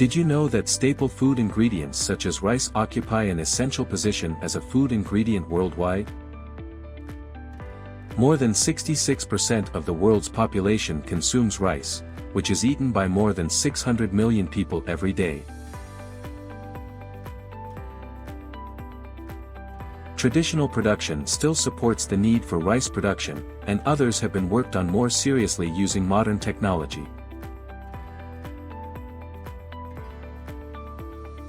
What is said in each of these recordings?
Did you know that staple food ingredients such as rice occupy an essential position as a food ingredient worldwide? More than 66% of the world's population consumes rice, which is eaten by more than 600 million people every day. Traditional production still supports the need for rice production, and others have been worked on more seriously using modern technology.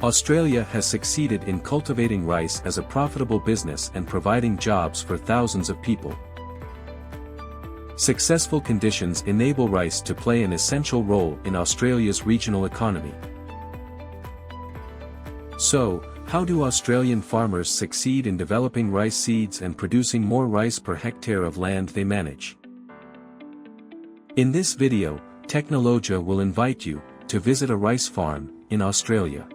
Australia has succeeded in cultivating rice as a profitable business and providing jobs for thousands of people. Successful conditions enable rice to play an essential role in Australia's regional economy. So, how do Australian farmers succeed in developing rice seeds and producing more rice per hectare of land they manage? In this video, Technologia will invite you to visit a rice farm in Australia.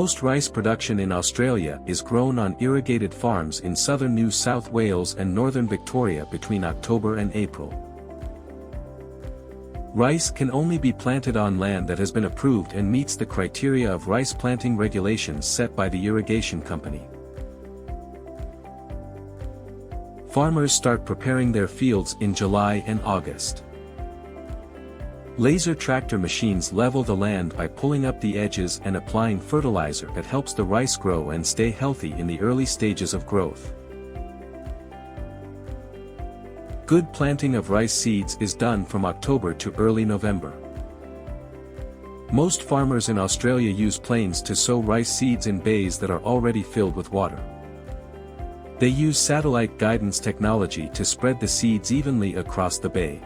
Most rice production in Australia is grown on irrigated farms in southern New South Wales and northern Victoria between October and April. Rice can only be planted on land that has been approved and meets the criteria of rice planting regulations set by the irrigation company. Farmers start preparing their fields in July and August. Laser tractor machines level the land by pulling up the edges and applying fertilizer that helps the rice grow and stay healthy in the early stages of growth. Good planting of rice seeds is done from October to early November. Most farmers in Australia use planes to sow rice seeds in bays that are already filled with water. They use satellite guidance technology to spread the seeds evenly across the bay.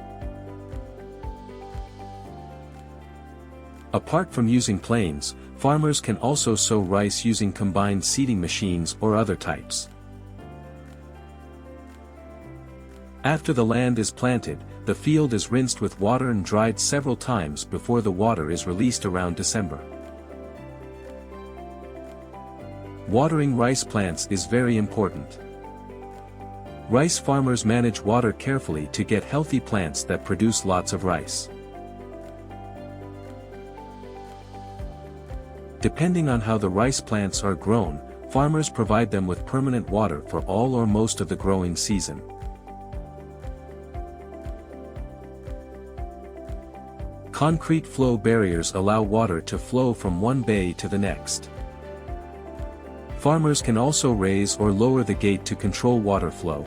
Apart from using planes, farmers can also sow rice using combined seeding machines or other types. After the land is planted, the field is rinsed with water and dried several times before the water is released around December. Watering rice plants is very important. Rice farmers manage water carefully to get healthy plants that produce lots of rice. Depending on how the rice plants are grown, farmers provide them with permanent water for all or most of the growing season. Concrete flow barriers allow water to flow from one bay to the next. Farmers can also raise or lower the gate to control water flow.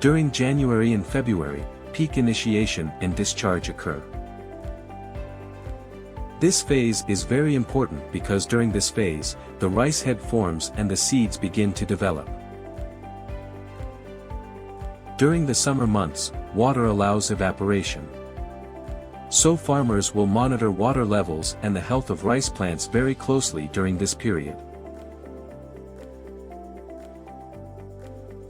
During January and February, peak initiation and discharge occur. This phase is very important because during this phase, the rice head forms and the seeds begin to develop. During the summer months, water allows evaporation. So farmers will monitor water levels and the health of rice plants very closely during this period.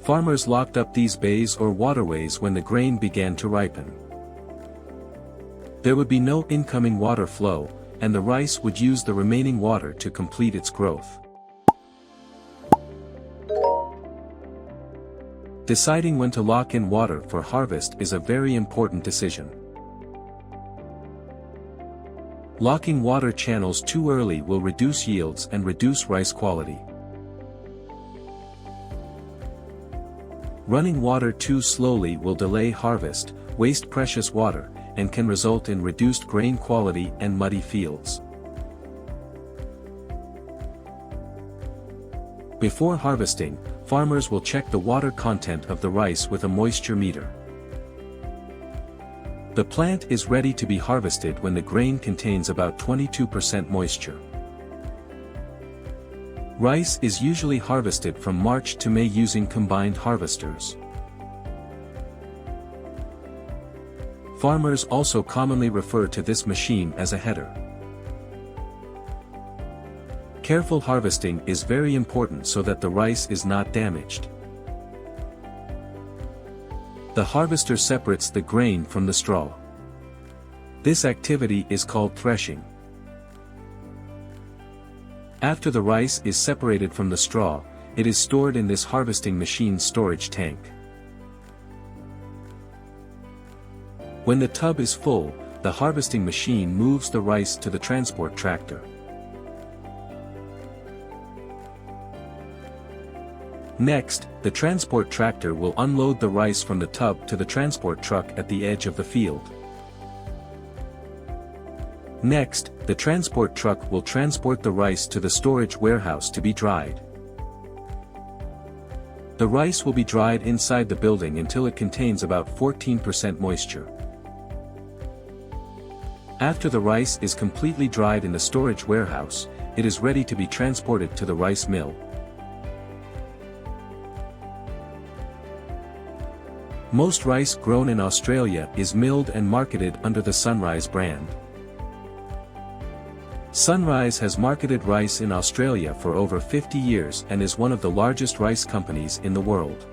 Farmers locked up these bays or waterways when the grain began to ripen. There would be no incoming water flow, and the rice would use the remaining water to complete its growth. Deciding when to lock in water for harvest is a very important decision. Locking water channels too early will reduce yields and reduce rice quality. Running water too slowly will delay harvest, waste precious water, and can result in reduced grain quality and muddy fields. Before harvesting, farmers will check the water content of the rice with a moisture meter. The plant is ready to be harvested when the grain contains about 22% moisture. Rice is usually harvested from March to May using combined harvesters. Farmers also commonly refer to this machine as a header. Careful harvesting is very important so that the rice is not damaged. The harvester separates the grain from the straw. This activity is called threshing. After the rice is separated from the straw, it is stored in this harvesting machine's storage tank. When the tub is full, the harvesting machine moves the rice to the transport tractor. Next, the transport tractor will unload the rice from the tub to the transport truck at the edge of the field. Next, the transport truck will transport the rice to the storage warehouse to be dried. The rice will be dried inside the building until it contains about 14% moisture. After the rice is completely dried in the storage warehouse, it is ready to be transported to the rice mill. Most rice grown in Australia is milled and marketed under the Sunrise brand. Sunrise has marketed rice in Australia for over 50 years and is one of the largest rice companies in the world.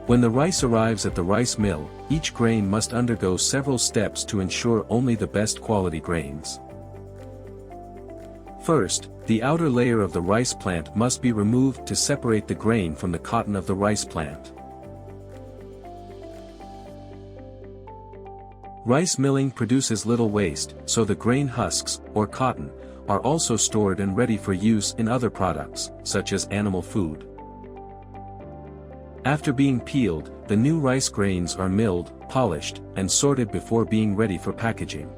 When the rice arrives at the rice mill, each grain must undergo several steps to ensure only the best quality grains. First, the outer layer of the rice plant must be removed to separate the grain from the cotton of the rice plant. Rice milling produces little waste, so the grain husks, or cotton, are also stored and ready for use in other products, such as animal food. After being peeled, the new rice grains are milled, polished, and sorted before being ready for packaging.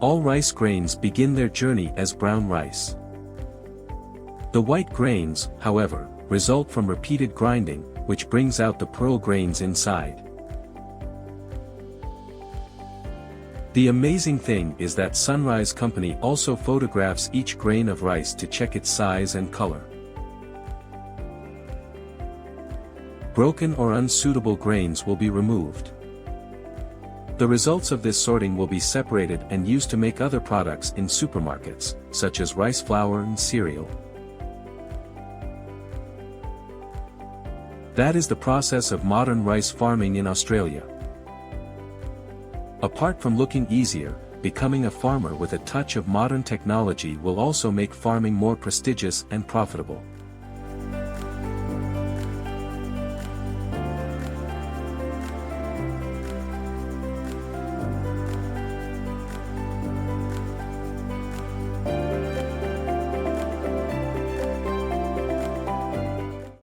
All rice grains begin their journey as brown rice. The white grains, however, result from repeated grinding, which brings out the pearl grains inside. The amazing thing is that Sunrise Company also photographs each grain of rice to check its size and color. Broken or unsuitable grains will be removed. The results of this sorting will be separated and used to make other products in supermarkets, such as rice flour and cereal. That is the process of modern rice farming in Australia. Apart from looking easier, becoming a farmer with a touch of modern technology will also make farming more prestigious and profitable.